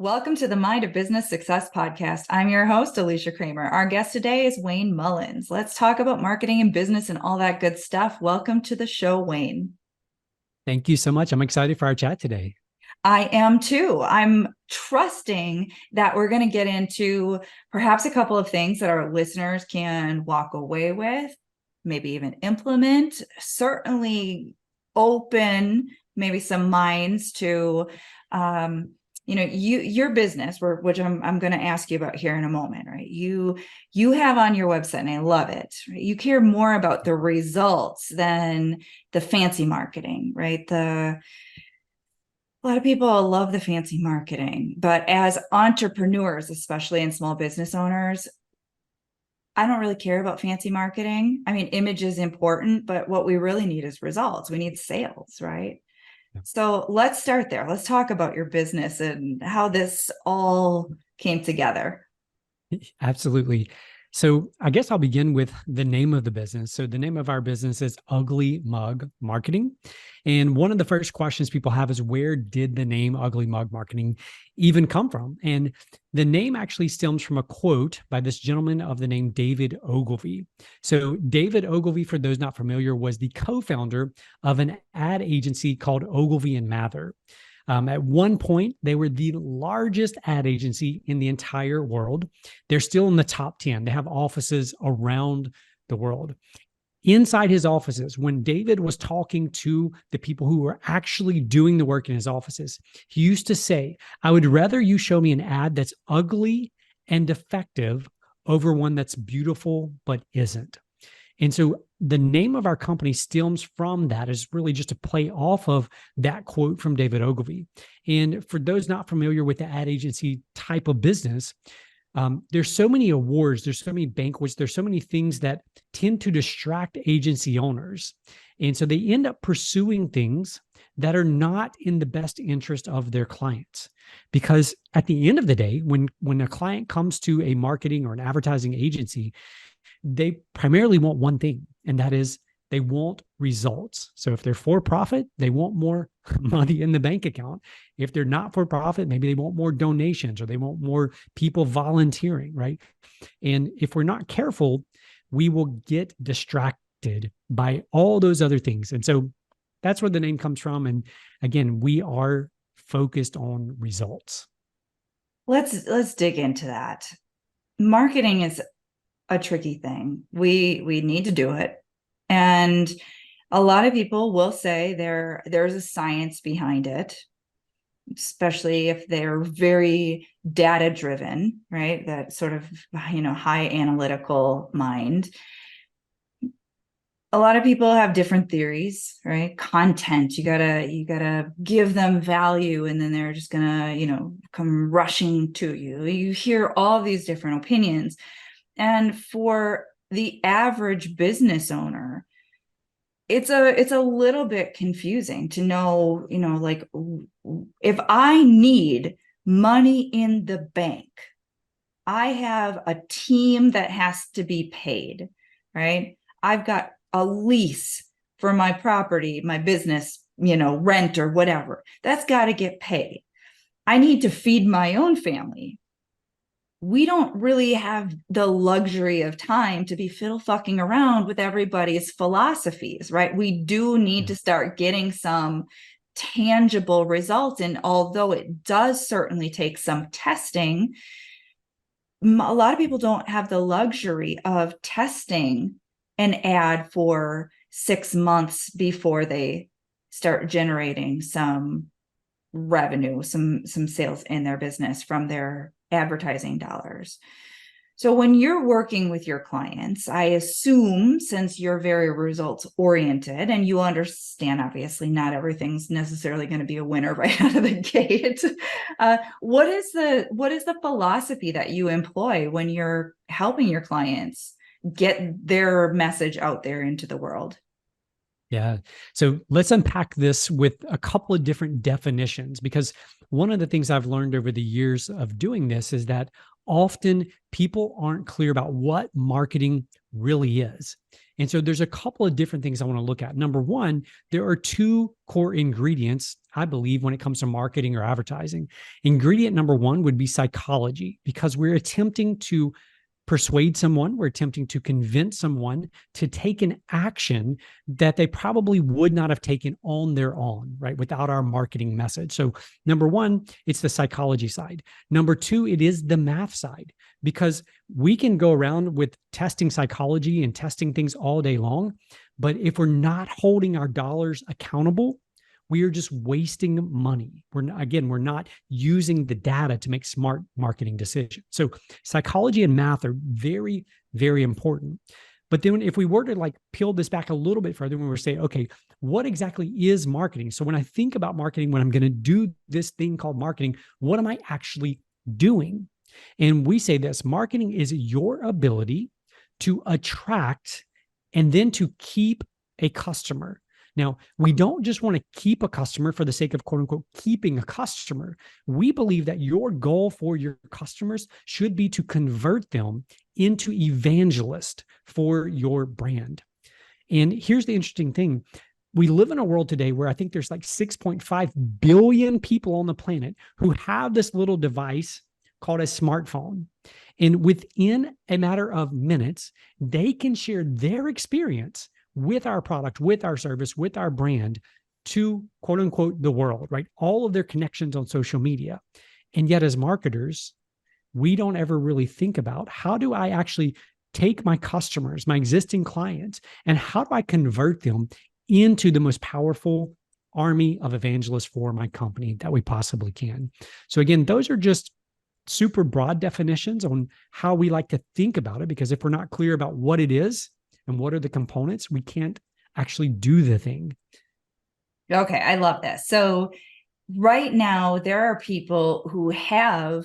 Welcome to the Mind of Business Success podcast. I'm your host, Alicia Kramer. Our guest today is Wayne Mullins. Let's talk about marketing and business and all that good stuff. Welcome to the show, Wayne. Thank you so much. I'm excited for our chat today. I am too. I'm trusting that we're going to get into perhaps a couple of things that our listeners can walk away with, maybe even implement, certainly open maybe some minds to your business, which I'm going to ask you about here in a moment, right? You have on your website, and I love it, right? You care more about the results than the fancy marketing, right? A lot of people love the fancy marketing, but as entrepreneurs, especially in small business owners, I don't really care about fancy marketing. I mean, image is important, but what we really need is results. We need sales, right? So let's start there. Let's talk about your business and how this all came together. Absolutely. So I guess I'll begin with the name of the business. So the name of our business is Ugly Mug Marketing. And one of the first questions people have is, where did the name Ugly Mug Marketing even come from? And the name actually stems from a quote by this gentleman of the name David Ogilvy. So David Ogilvy, for those not familiar, was the co-founder of an ad agency called Ogilvy and Mather. At one point, they were the largest ad agency in the entire world. They're still in the top 10. They have offices around the world. Inside his offices, when David was talking to the people who were actually doing the work in his offices, he used to say, "I would rather you show me an ad that's ugly and defective over one that's beautiful but isn't." And so the name of our company stems from that, is really just a play off of that quote from David Ogilvy. And for those not familiar with the ad agency type of business, there's so many awards, there's so many banquets, there's so many things that tend to distract agency owners. And so they end up pursuing things that are not in the best interest of their clients. Because at the end of the day, when a client comes to a marketing or an advertising agency, they primarily want one thing, and that is they want results. So if they're for profit, they want more money in the bank account. If they're not for profit, maybe they want more donations or they want more people volunteering, right? And if we're not careful, we will get distracted by all those other things. And so that's where the name comes from. And again, we are focused on results. Let's dig into that. Marketing is a tricky thing. We need to do it. And a lot of people will say there's a science behind it, especially if they're very data driven, right? That sort of, high analytical mind. A lot of people have different theories, right? Content, you gotta give them value, and then they're just gonna, come rushing to you. You hear all these different opinions. And for the average business owner, it's a little bit confusing to know, like, if I need money in the bank, I have a team that has to be paid, right? I've got a lease for my property, my business, rent or whatever. That's got to get paid. I need to feed my own family. We don't really have the luxury of time to be fiddle fucking around with everybody's philosophies, right? We do need to start getting some tangible results. And although it does certainly take some testing, a lot of people don't have the luxury of testing an ad for 6 months before they start generating some revenue, some sales in their business from their advertising dollars. So when you're working with your clients, I assume, since you're very results oriented and you understand, obviously not everything's necessarily going to be a winner right out of the gate. What is the philosophy that you employ when you're helping your clients get their message out there into the world? Yeah. So let's unpack this with a couple of different definitions, because one of the things I've learned over the years of doing this is that often people aren't clear about what marketing really is. And so there's a couple of different things I want to look at. Number one, there are two core ingredients, I believe, when it comes to marketing or advertising. Ingredient number one would be psychology, because we're attempting to persuade someone, we're attempting to convince someone to take an action that they probably would not have taken on their own, right? Without our marketing message. So, number one, it's the psychology side. Number two, it is the math side, because we can go around with testing psychology and testing things all day long. But if we're not holding our dollars accountable, we are just wasting money. We're not using the data to make smart marketing decisions. So psychology and math are very, very important. But then if we were to like peel this back a little bit further, when we're saying, okay, what exactly is marketing? So when I think about marketing, when I'm going to do this thing called marketing, what am I actually doing? And we say this: marketing is your ability to attract and then to keep a customer. Now, we don't just want to keep a customer for the sake of quote unquote keeping a customer. We believe that your goal for your customers should be to convert them into evangelists for your brand. And here's the interesting thing. We live in a world today where I think there's like 6.5 billion people on the planet who have this little device called a smartphone. And within a matter of minutes, they can share their experience with our product, with our service, with our brand to quote unquote the world, right? All of their connections on social media. And yet as marketers, we don't ever really think about, how do I actually take my customers, my existing clients, and how do I convert them into the most powerful army of evangelists for my company that we possibly can? So again, those are just super broad definitions on how we like to think about it, because if we're not clear about what it is and what are the components, we can't actually do the thing. Okay, I love this. So right now, there are people who have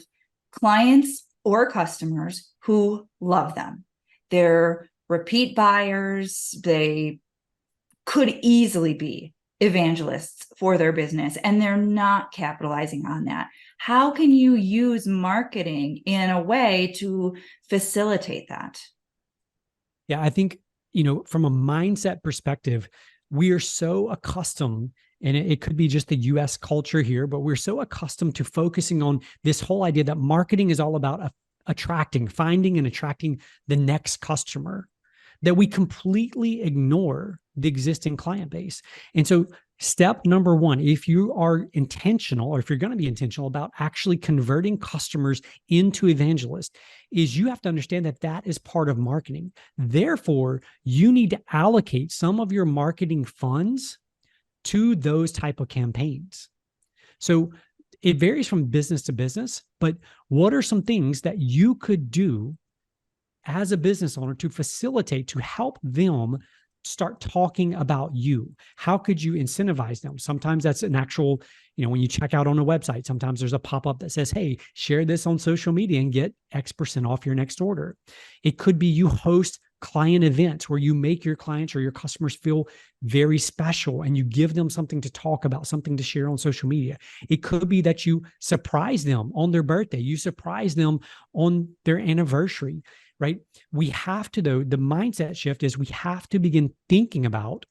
clients or customers who love them. They're repeat buyers. They could easily be evangelists for their business, and they're not capitalizing on that. How can you use marketing in a way to facilitate that? Yeah, I think, from a mindset perspective, we are so accustomed, and it could be just the US culture here, but we're so accustomed to focusing on this whole idea that marketing is all about finding and attracting the next customer, that we completely ignore the existing client base. And so step number one, if you are intentional, or if you're going to be intentional about actually converting customers into evangelists, is you have to understand that that is part of marketing. Therefore, you need to allocate some of your marketing funds to those type of campaigns. So it varies from business to business, but what are some things that you could do as a business owner to facilitate, to help them start talking about you? How could you incentivize them? Sometimes that's an actual, when you check out on a website, sometimes there's a pop-up that says, hey, share this on social media and get X% off your next order. It could be you host client events where you make your clients or your customers feel very special and you give them something to talk about, something to share on social media. It could be that you surprise them on their birthday, you surprise them on their anniversary, right? We have to, though, the mindset shift is we have to begin thinking about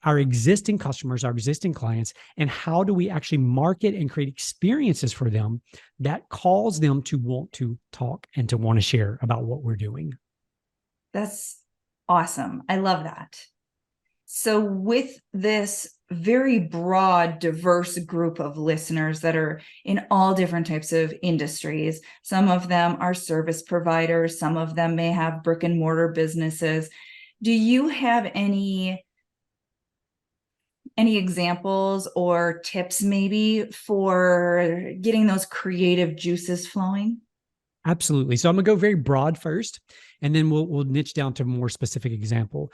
our existing customers, our existing clients, and how do we actually market and create experiences for them that cause them to want to talk and to want to share about what we're doing. That's awesome. I love that. So with this very broad, diverse group of listeners that are in all different types of industries, some of them are service providers, some of them may have brick and mortar businesses. Do you have any examples or tips maybe for getting those creative juices flowing? Absolutely. So I'm gonna go very broad first, and then we'll niche down to a more specific example.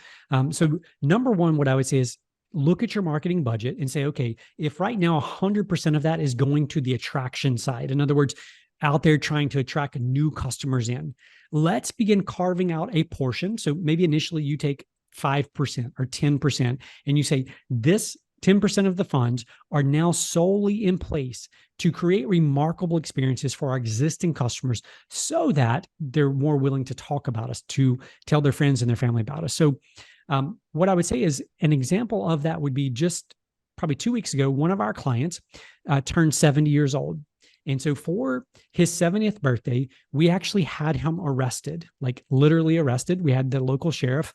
So number one, what I would say is look at your marketing budget and say, okay, if right now 100% of that is going to the attraction side, in other words, out there trying to attract new customers in, let's begin carving out a portion. So maybe initially you take 5% or 10%, and you say this 10% of the funds are now solely in place to create remarkable experiences for our existing customers so that they're more willing to talk about us, to tell their friends and their family about us. So What I would say is an example of that would be just probably 2 weeks ago, one of our clients turned 70 years old. And so for his 70th birthday, we actually had him arrested, like literally arrested. We had the local sheriff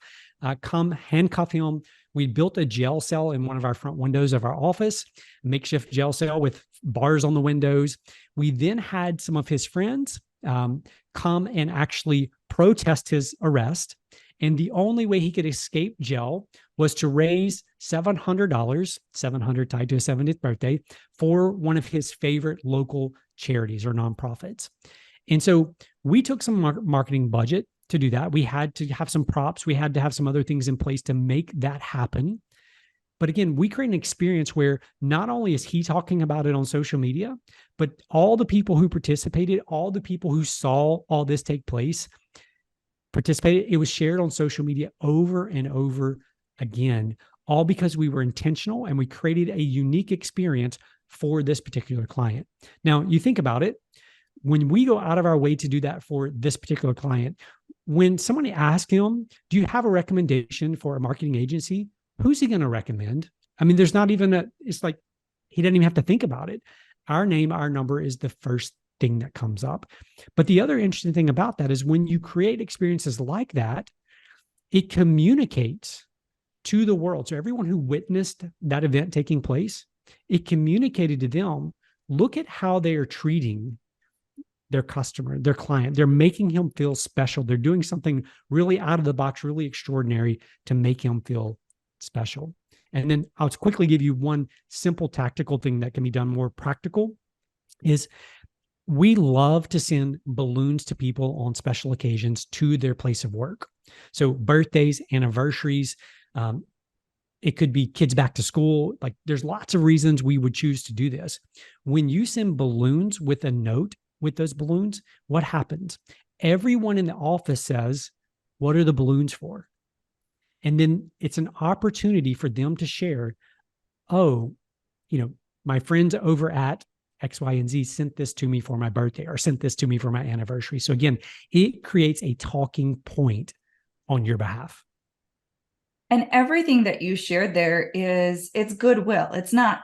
come handcuff him. We built a jail cell in one of our front windows of our office, makeshift jail cell with bars on the windows. We then had some of his friends come and actually protest his arrest. And the only way he could escape jail was to raise $700, 700 tied to his 70th birthday, for one of his favorite local charities or nonprofits. And so we took some marketing budget to do that. We had to have some props. We had to have some other things in place to make that happen. But again, we create an experience where not only is he talking about it on social media, but all the people who participated, all the people who saw all this take place, participated. It was shared on social media over and over again, all because we were intentional and we created a unique experience for this particular client. Now, you think about it, when we go out of our way to do that for this particular client, when somebody asks him, do you have a recommendation for a marketing agency? Who's he going to recommend? I mean, there's not even it's like, he doesn't even have to think about it. Our name, our number is the first thing that comes up. But the other interesting thing about that is when you create experiences like that, it communicates to the world. So everyone who witnessed that event taking place, it communicated to them, look at how they are treating their customer, their client. They're making him feel special. They're doing something really out of the box, really extraordinary to make him feel special. And then I'll quickly give you one simple tactical thing that can be done more practical is we love to send balloons to people on special occasions to their place of work. So birthdays, anniversaries, it could be kids back to school. Like there's lots of reasons we would choose to do this. When you send balloons with a note with those balloons, what happens? Everyone in the office says, what are the balloons for? And then it's an opportunity for them to share, oh, my friends over at X, Y, and Z sent this to me for my birthday or sent this to me for my anniversary. So again, it creates a talking point on your behalf. And everything that you shared there it's goodwill. It's not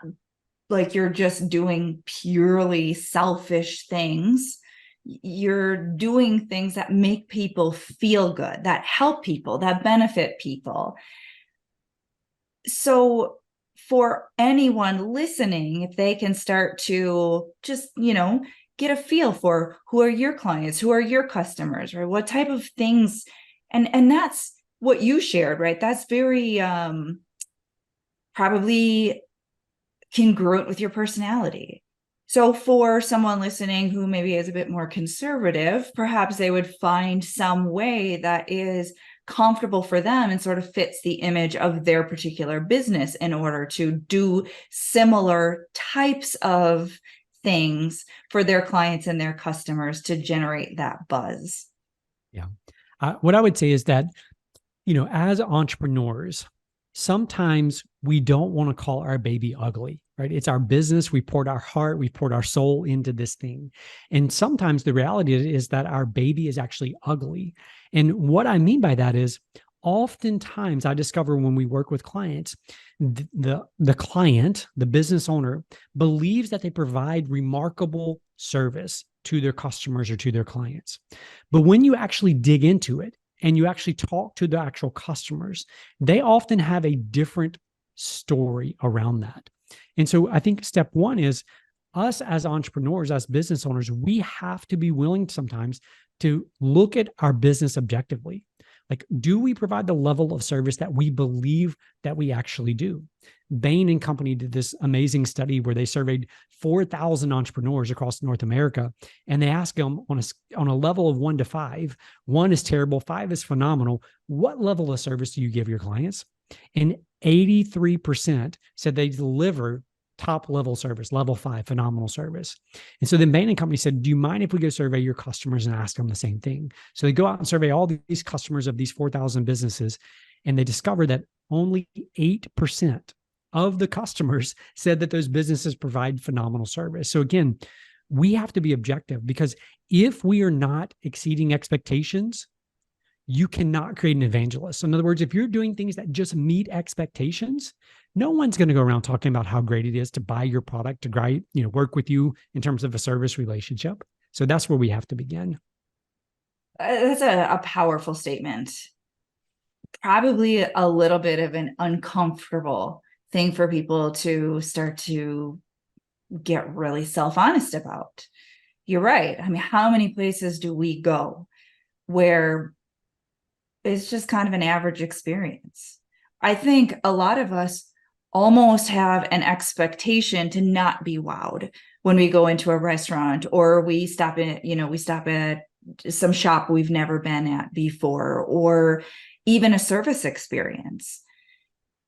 like you're just doing purely selfish things. You're doing things that make people feel good, that help people, that benefit people. So for anyone listening, if they can start to just, get a feel for who are your clients, who are your customers, right? What type of things, and that's what you shared, right? That's very probably congruent with your personality. So for someone listening who maybe is a bit more conservative, perhaps they would find some way that is comfortable for them and sort of fits the image of their particular business in order to do similar types of things for their clients and their customers to generate that buzz. Yeah. What I would say is that, as entrepreneurs, sometimes we don't want to call our baby ugly, right? It's our business. We poured our heart, we poured our soul into this thing. And sometimes the reality is that our baby is actually ugly. And what I mean by that is oftentimes I discover when we work with clients, the client, the business owner, believes that they provide remarkable service to their customers or to their clients. But when you actually dig into it, and you actually talk to the actual customers, they often have a different story around that. And so I think step one is us as entrepreneurs, as business owners, we have to be willing sometimes to look at our business objectively. Like, do we provide the level of service that we believe that we actually do? Bain and Company did this amazing study where they surveyed 4,000 entrepreneurs across North America, and they asked them on a level of 1 to 5. 1 is terrible, 5 is phenomenal. What level of service do you give your clients? And 83% said they deliver top level service, level 5, phenomenal service. And so then Bain and Company said, do you mind if we go survey your customers and ask them the same thing? So they go out and survey all these customers of these 4,000 businesses, and they discover that only 8% of the customers said that those businesses provide phenomenal service. So again, we have to be objective, because if we are not exceeding expectations, you cannot create an evangelist. So in other words, if you're doing things that just meet expectations, no one's going to go around talking about how great it is to buy your product, to work with you in terms of a service relationship. So that's where we have to begin. That's a powerful statement. Probably a little bit of an uncomfortable thing for people to start to get really self-honest about. You're right. I mean, how many places do we go where it's just kind of an average experience? I think a lot of us almost have an expectation to not be wowed when we go into a restaurant, or we stop at some shop we've never been at before, or even a service experience.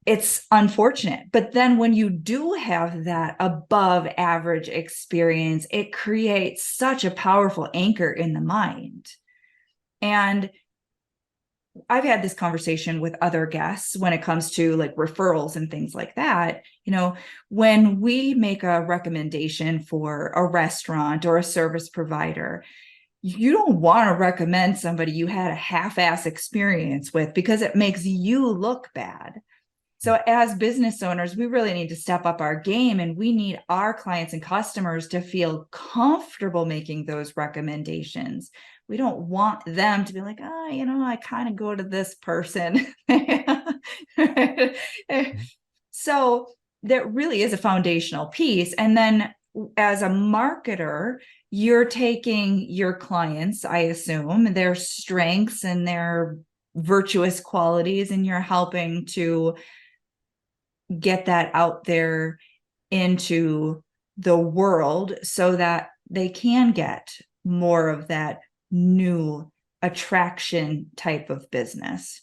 It's unfortunate. But then when you do have that above average experience, it creates such a powerful anchor in the mind. And I've had this conversation with other guests when it comes to like referrals and things like that. When we make a recommendation for a restaurant or a service provider, you don't want to recommend somebody you had a half-ass experience with, because it makes you look bad. So as business owners, we really need to step up our game, and we need our clients and customers to feel comfortable making those recommendations. We don't want them to be like, I kind of go to this person. So that really is a foundational piece. And then as a marketer, you're taking your clients, I assume, their strengths and their virtuous qualities, and you're helping to get that out there into the world so that they can get more of that new attraction type of business.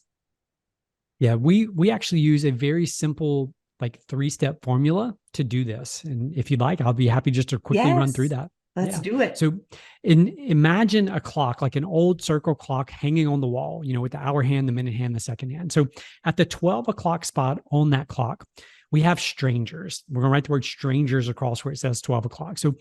Yeah, we actually use a very simple like 3-step formula to do this. And if you'd like, I'll be happy just to quickly run through that. Let's do it. So imagine a clock, like an old circle clock hanging on the wall, with the hour hand, the minute hand, the second hand. So at the 12 o'clock spot on that clock, we have strangers. We're going to write the word strangers across where it says 12 o'clock. So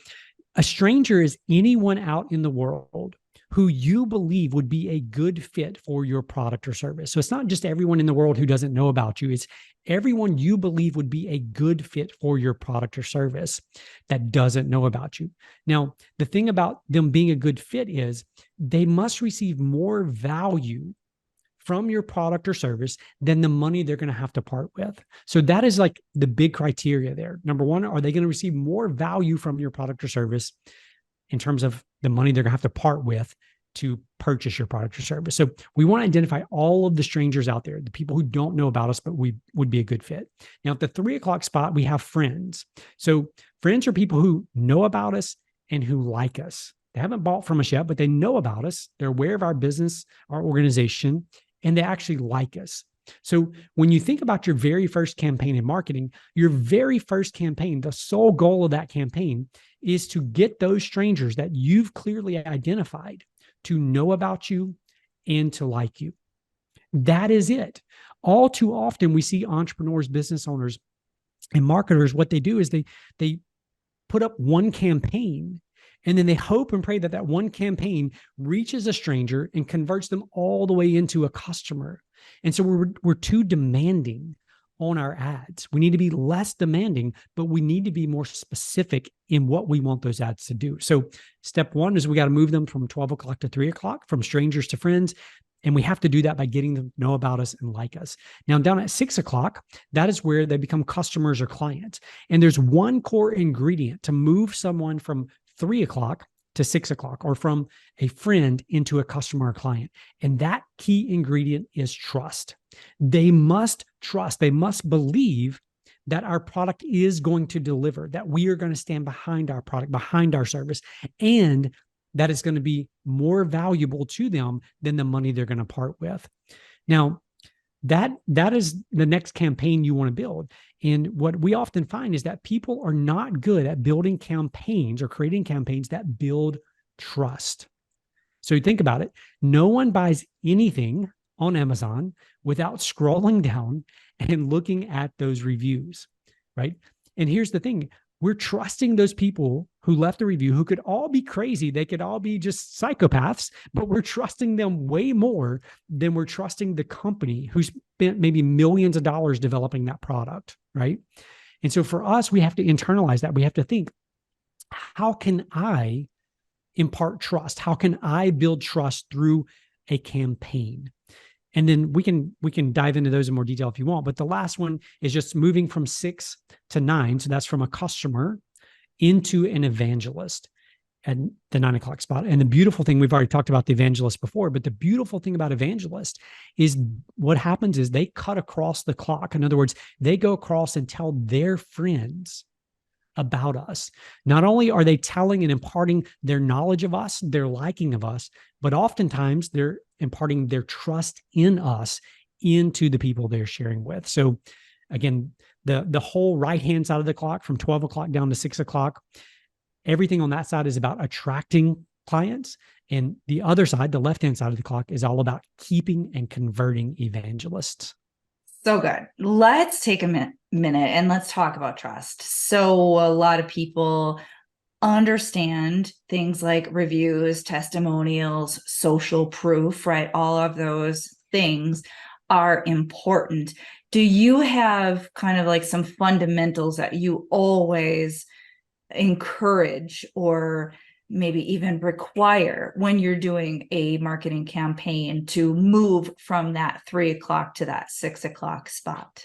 a stranger is anyone out in the world who you believe would be a good fit for your product or service. So it's not just everyone in the world who doesn't know about you. It's everyone you believe would be a good fit for your product or service that doesn't know about you. Now, the thing about them being a good fit is they must receive more value from your product or service than the money they're going to have to part with. So that is like the big criteria there. Number one, are they going to receive more value from your product or service in terms of the money they're going to have to part with to purchase your product or service? So we want to identify all of the strangers out there, the people who don't know about us, but we would be a good fit. Now, at the 3 o'clock spot, we have friends. So friends are people who know about us and who like us. They haven't bought from us yet, but they know about us. They're aware of our business, our organization, and they actually like us. So when you think about your very first campaign in marketing, your very first campaign, the sole goal of that campaign is to get those strangers that you've clearly identified to know about you and to like you. That is it. All too often, we see entrepreneurs, business owners, and marketers, what they do is they put up one campaign, and then they hope and pray that that one campaign reaches a stranger and converts them all the way into a customer. And so we're too demanding on our ads. We need to be less demanding, but we need to be more specific in what we want those ads to do. So step one is we got to move them from 12 o'clock to 3 o'clock, from strangers to friends. And we have to do that by getting them to know about us and like us. Now, down at 6 o'clock, that is where they become customers or clients. And there's one core ingredient to move someone from 3 o'clock to 6 o'clock, or from a friend into a customer or client. And that key ingredient is trust. They must trust. They must believe that our product is going to deliver, that we are going to stand behind our product, behind our service, and that it's going to be more valuable to them than the money they're going to part with. Now, that is the next campaign you want to build. And what we often find is that people are not good at building campaigns or creating campaigns that build trust. So you think about it. No one buys anything on Amazon without scrolling down and looking at those reviews, right? And here's the thing. We're trusting those people who left a review, who could all be crazy. They could all be just psychopaths, but we're trusting them way more than we're trusting the company who spent maybe millions of dollars developing that product, right? And so for us, we have to internalize that. We have to think, how can I impart trust? How can I build trust through a campaign? And then we can dive into those in more detail if you want. But the last one is just moving from 6 to 9. So that's from a customer into an evangelist at the 9 o'clock spot. And the beautiful thing, we've already talked about the evangelist before, but the beautiful thing about evangelist is what happens is they cut across the clock. In other words, they go across and tell their friends about us. Not only are they telling and imparting their knowledge of us, their liking of us, but oftentimes they're imparting their trust in us into the people they're sharing with. So again, the whole right-hand side of the clock from 12 o'clock down to 6 o'clock, everything on that side is about attracting clients. And the other side, the left-hand side of the clock, is all about keeping and converting evangelists. So good. Let's take a minute and let's talk about trust. So a lot of people understand things like reviews, testimonials, social proof, right? All of those things are important. Do you have kind of like some fundamentals that you always encourage or maybe even require when you're doing a marketing campaign to move from that 3 o'clock to that 6 o'clock spot?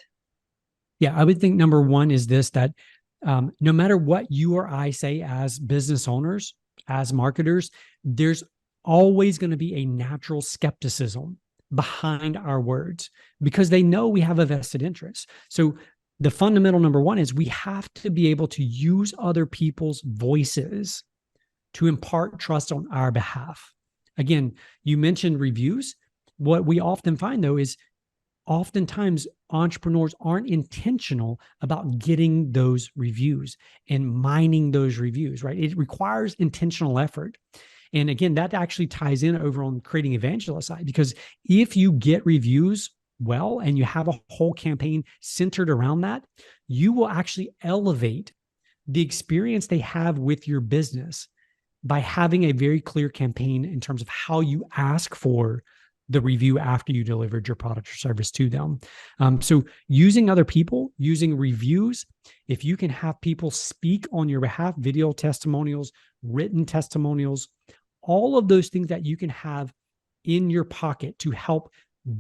Yeah, I would think number one is this, that no matter what you or I say as business owners, as marketers, there's always going to be a natural skepticism behind our words because they know we have a vested interest. So the fundamental number one is we have to be able to use other people's voices to impart trust on our behalf. Again, you mentioned reviews. What we often find though is oftentimes entrepreneurs aren't intentional about getting those reviews and mining those reviews, right? It requires intentional effort. And again, that actually ties in over on creating evangelist side, because if you get reviews well and you have a whole campaign centered around that, you will actually elevate the experience they have with your business by having a very clear campaign in terms of how you ask for the review after you delivered your product or service to them. So using other people, using reviews, if you can have people speak on your behalf, video testimonials, written testimonials, all of those things that you can have in your pocket to help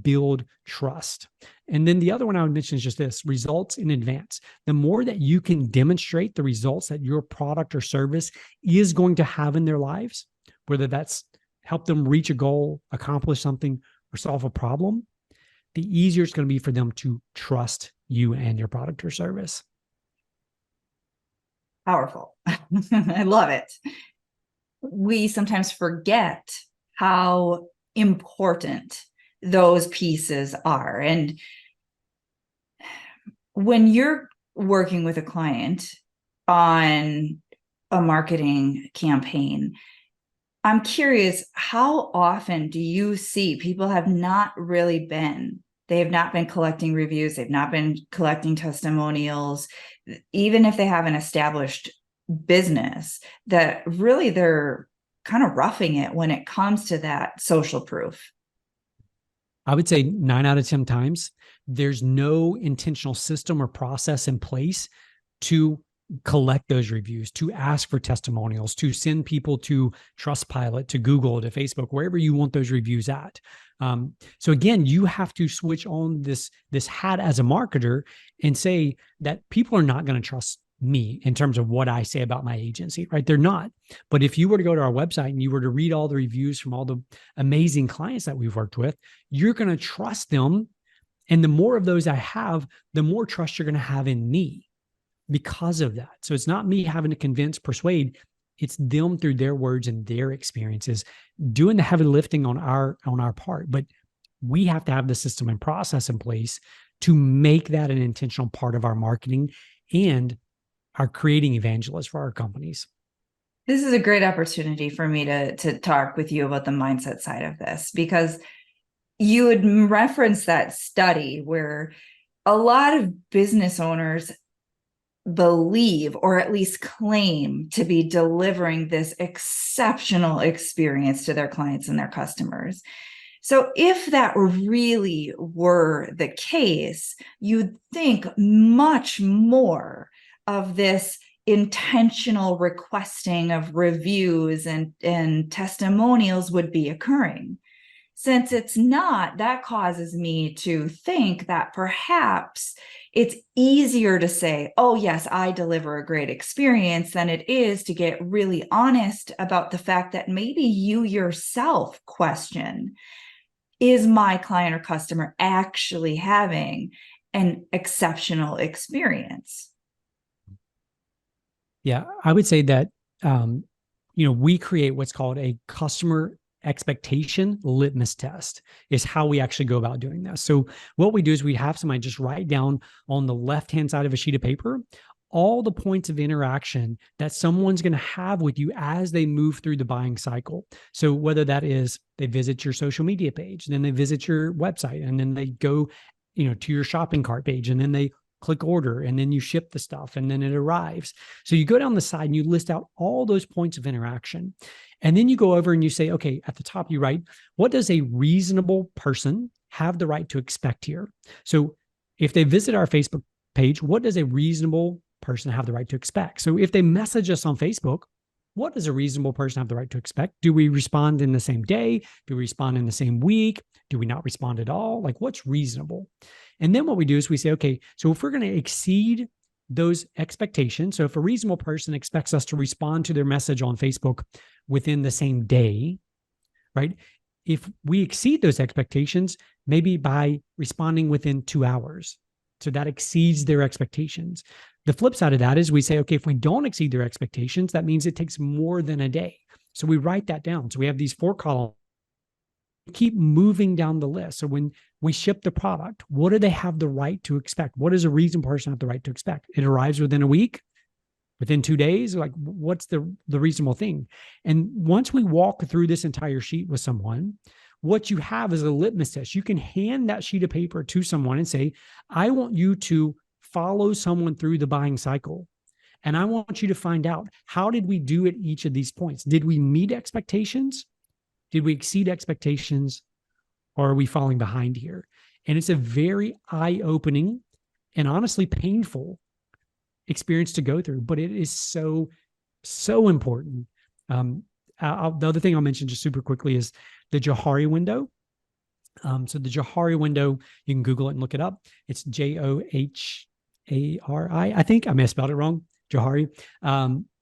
build trust. And then the other one I would mention is just this: results in advance. The more that you can demonstrate the results that your product or service is going to have in their lives, whether that's help them reach a goal, accomplish something, or solve a problem, the easier it's going to be for them to trust you and your product or service. Powerful. I love it. We sometimes forget how important those pieces are. And when you're working with a client on a marketing campaign, I'm curious, how often do you see people they have not been collecting reviews, they've not been collecting testimonials, even if they have an established business, that really they're kind of roughing it when it comes to that social proof? I would say 9 out of 10 times, there's no intentional system or process in place to collect those reviews, to ask for testimonials, to send people to Trustpilot, to Google, to Facebook, wherever you want those reviews at. So again, you have to switch on this hat as a marketer and say that people are not going to trust me in terms of what I say about my agency, right? They're not. But if you were to go to our website and you were to read all the reviews from all the amazing clients that we've worked with, you're going to trust them. And the more of those I have, the more trust you're going to have in me because of that. So it's not me having to convince, persuade. It's them through their words and their experiences doing the heavy lifting on our part. But we have to have the system and process in place to make that an intentional part of our marketing and our creating evangelists for our companies. This is a great opportunity for me to talk with you about the mindset side of this, because you had referenced that study where a lot of business owners believe or at least claim to be delivering this exceptional experience to their clients and their customers. So if that really were the case, you'd think much more of this intentional requesting of reviews and testimonials would be occurring. Since it's not, that causes me to think that perhaps it's easier to say, oh, yes, I deliver a great experience than it is to get really honest about the fact that maybe you yourself question, is my client or customer actually having an exceptional experience? Yeah, I would say that um, we create what's called a customer expectation litmus test is how we actually go about doing this. So what we do is we have somebody just write down on the left-hand side of a sheet of paper all the points of interaction that someone's going to have with you as they move through the buying cycle. So whether that is they visit your social media page, then they visit your website, and then they go, to your shopping cart page, and then they click order, and then you ship the stuff, and then it arrives. So you go down the side and you list out all those points of interaction. And then you go over and you say, okay, at the top you write, what does a reasonable person have the right to expect here? So if they visit our Facebook page, what does a reasonable person have the right to expect? So if they message us on Facebook, what does a reasonable person have the right to expect? Do we respond in the same day? Do we respond in the same week? Do we not respond at all? Like, what's reasonable? And then what we do is we say, okay, so if we're going to exceed those expectations, so if a reasonable person expects us to respond to their message on Facebook within the same day, right? If we exceed those expectations, maybe by responding within 2 hours, so that exceeds their expectations. The flip side of that is we say, okay, if we don't exceed their expectations, that means it takes more than a day. So we write that down. So we have these 4 columns. Keep moving down the list. So when we ship the product, what do they have the right to expect? What does a reasonable person have the right to expect? It arrives within a week, within 2 days? Like, what's the reasonable thing? And once we walk through this entire sheet with someone, what you have is a litmus test. You can hand that sheet of paper to someone and say, I want you to follow someone through the buying cycle. And I want you to find out, how did we do at each of these points? Did we meet expectations? Did we exceed expectations? Or are we falling behind here? And it's a very eye-opening and honestly painful experience to go through, but it is so, so important. The other thing I'll mention just super quickly is the Johari window. So the Johari window, you can Google it and look it up. It's Johari. I think I may have spelled it wrong. Johari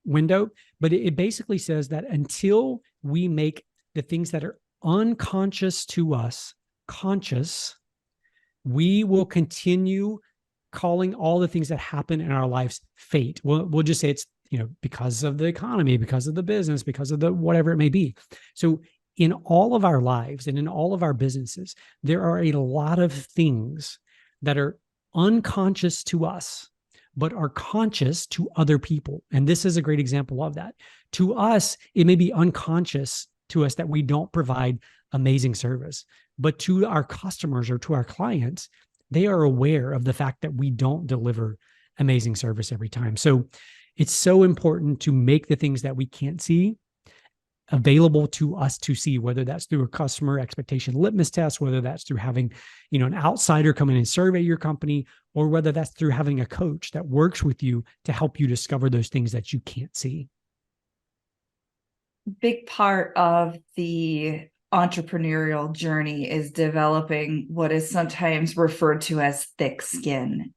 window, but it basically says that until we make the things that are unconscious to us conscious, we will continue calling all the things that happen in our lives fate. We'll just say it's, because of the economy, because of the business, because of the whatever it may be. So in all of our lives and in all of our businesses, there are a lot of things that are unconscious to us, but are conscious to other people. And this is a great example of that. To us, it may be unconscious to us that we don't provide amazing service, but to our customers or to our clients, they are aware of the fact that we don't deliver amazing service every time. So it's so important to make the things that we can't see available to us to see, whether that's through a customer expectation litmus test, whether that's through having, an outsider come in and survey your company, or whether that's through having a coach that works with you to help you discover those things that you can't see. Big part of the entrepreneurial journey is developing what is sometimes referred to as thick skin.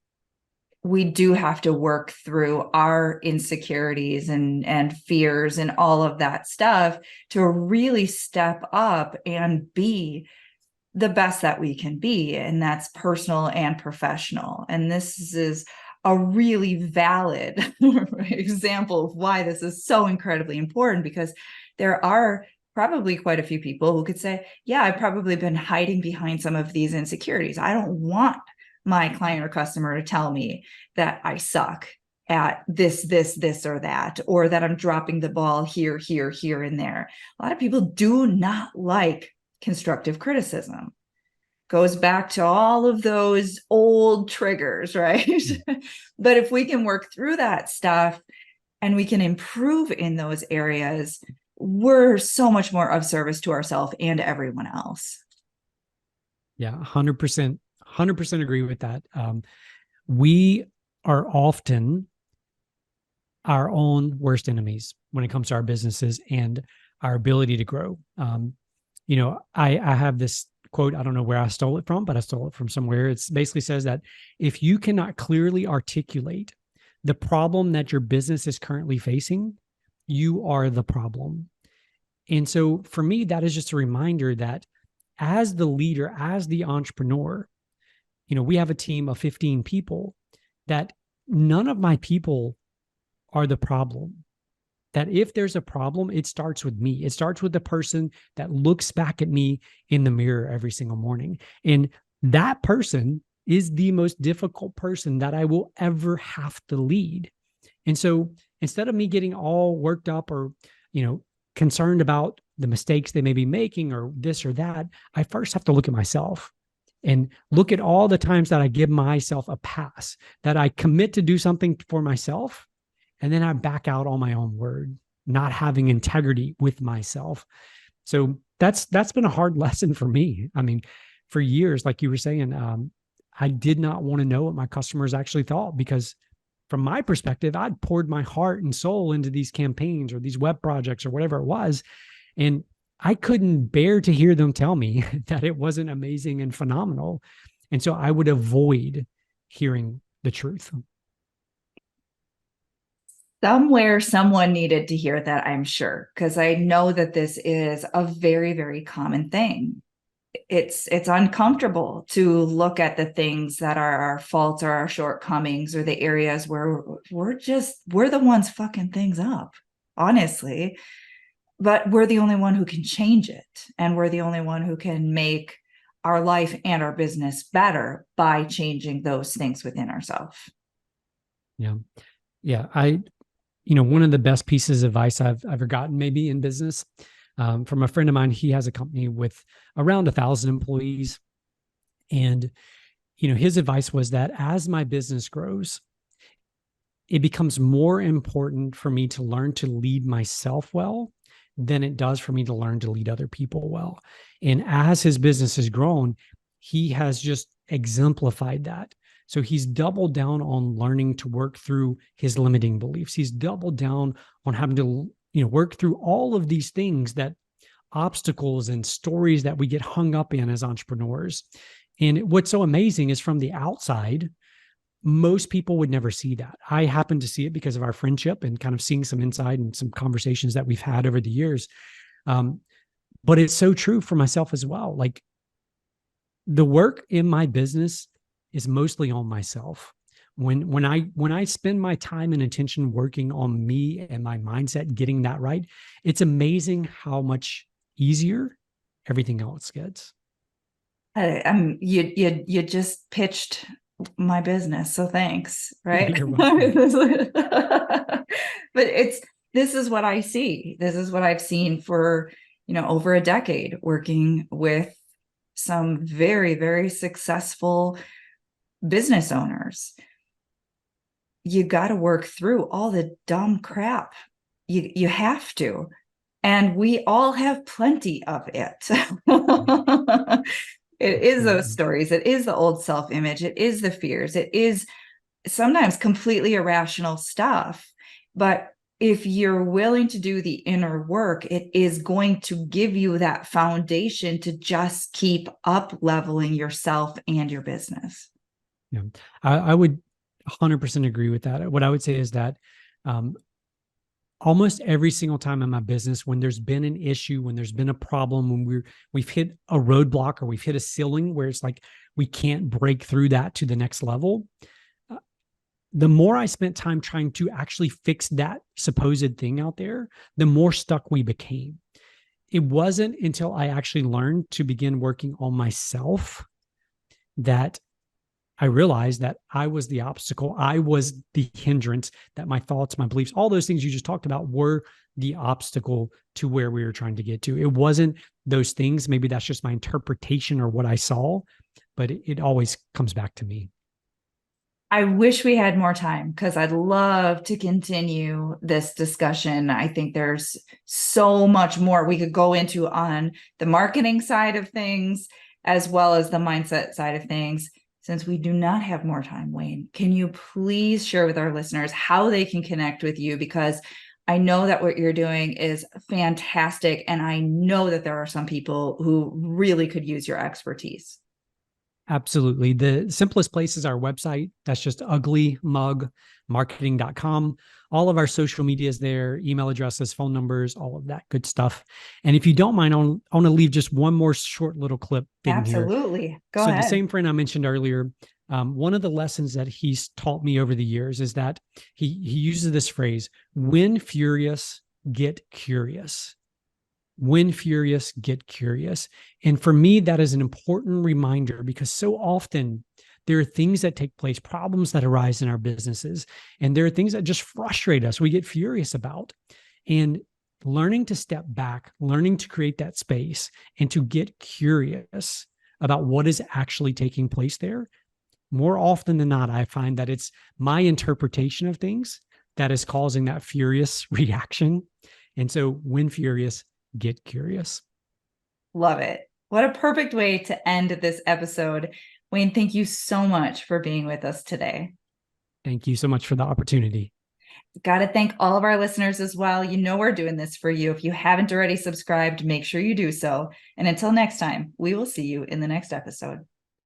We do have to work through our insecurities and fears and all of that stuff to really step up and be the best that we can be. And that's personal and professional. And this is a really valid example of why this is so incredibly important, because there are probably quite a few people who could say, yeah, I've probably been hiding behind some of these insecurities. I don't want my client or customer to tell me that I suck at this, or that, or that I'm dropping the ball here, and there. A lot of people do not like constructive criticism. Goes back to all of those old triggers, right? But if we can work through that stuff and we can improve in those areas, we're so much more of service to ourselves and everyone else. Yeah, 100% agree with that. We are often our own worst enemies when it comes to our businesses and our ability to grow. I have this quote, I don't know where I stole it from, but I stole it from somewhere. It basically says that if you cannot clearly articulate the problem that your business is currently facing, you are the problem. And so for me, that is just a reminder that as the leader, as the entrepreneur, we have a team of 15 people, that none of my people are the problem. That if there's a problem, it starts with me. It starts with the person that looks back at me in the mirror every single morning. And that person is the most difficult person that I will ever have to lead. And so instead of me getting all worked up or, concerned about the mistakes they may be making or this or that, I first have to look at myself and look at all the times that I give myself a pass, that I commit to do something for myself, and then I back out on my own word, not having integrity with myself. So that's been a hard lesson for me. I mean, for years, like you were saying, I did not want to know what my customers actually thought, because from my perspective, I'd poured my heart and soul into these campaigns or these web projects or whatever it was. And I couldn't bear to hear them tell me that it wasn't amazing and phenomenal. And so I would avoid hearing the truth. Somewhere someone needed to hear that, I'm sure, because I know that this is a very, very common thing. It's uncomfortable to look at the things that are our faults or our shortcomings or the areas where we're the ones fucking things up, honestly. But we're the only one who can change it, and we're the only one who can make our life and our business better by changing those things within ourselves. Yeah. Yeah. One of the best pieces of advice I've ever gotten, maybe in business, from a friend of mine. He has a company with around 1,000 employees. And, his advice was that as my business grows, it becomes more important for me to learn to lead myself well than it does for me to learn to lead other people well. And as his business has grown, he has just exemplified that. So he's doubled down on learning to work through his limiting beliefs. He's doubled down on having to, work through all of these things, that obstacles and stories that we get hung up in as entrepreneurs. And what's so amazing is, from the outside, most people would never see that. I happen to see it because of our friendship and kind of seeing some insight and some conversations that we've had over the years. But it's so true for myself as well. Like, the work in my business is mostly on myself. When I spend my time and attention working on me and my mindset, getting that right, it's amazing how much easier everything else gets. You just pitched my business, so thanks, right? You're welcome. But this is what I see. This is what I've seen for over a decade, working with some very, very successful business owners. You got to work through all the dumb crap. You have to, and we all have plenty of it. It is those stories. It is the old self-image. It is the fears. It is sometimes completely irrational stuff. But if you're willing to do the inner work, it is going to give you that foundation to just keep up leveling yourself and your business. Yeah, I would 100% agree with that. What I would say is that almost every single time in my business, when there's been an issue, when there's been a problem, when we've hit a roadblock or we've hit a ceiling where it's like we can't break through that to the next level, the more I spent time trying to actually fix that supposed thing out there, the more stuck we became. It wasn't until I actually learned to begin working on myself that I realized that I was the obstacle. I was the hindrance, that my thoughts, my beliefs, all those things you just talked about were the obstacle to where we were trying to get to. It wasn't those things. Maybe that's just my interpretation or what I saw, but it always comes back to me. I wish we had more time because I'd love to continue this discussion. I think there's so much more we could go into on the marketing side of things, as well as the mindset side of things. Since we do not have more time, Wayne, can you please share with our listeners how they can connect with you? Because I know that what you're doing is fantastic. And I know that there are some people who really could use your expertise. Absolutely. The simplest place is our website. That's just uglymugmarketing.com. All of our social media is there, email addresses, phone numbers, all of that good stuff. And if you don't mind, I want to leave just one more short little clip in here. Absolutely. Go So the ahead. same friend I mentioned earlier, one of the lessons that he's taught me over the years is that he uses this phrase, when furious, get curious. When furious, get curious. And for me, that is an important reminder because so often there are things that take place, problems that arise in our businesses, and there are things that just frustrate us, we get furious about. And learning to step back, learning to create that space and to get curious about what is actually taking place there. More often than not, I find that it's my interpretation of things that is causing that furious reaction. And so when furious, get curious. Love it. What a perfect way to end this episode. Wayne, thank you so much for being with us today. Thank you so much for the opportunity. Got to thank all of our listeners as well. You know, we're doing this for you. If you haven't already subscribed, make sure you do so. And until next time, we will see you in the next episode.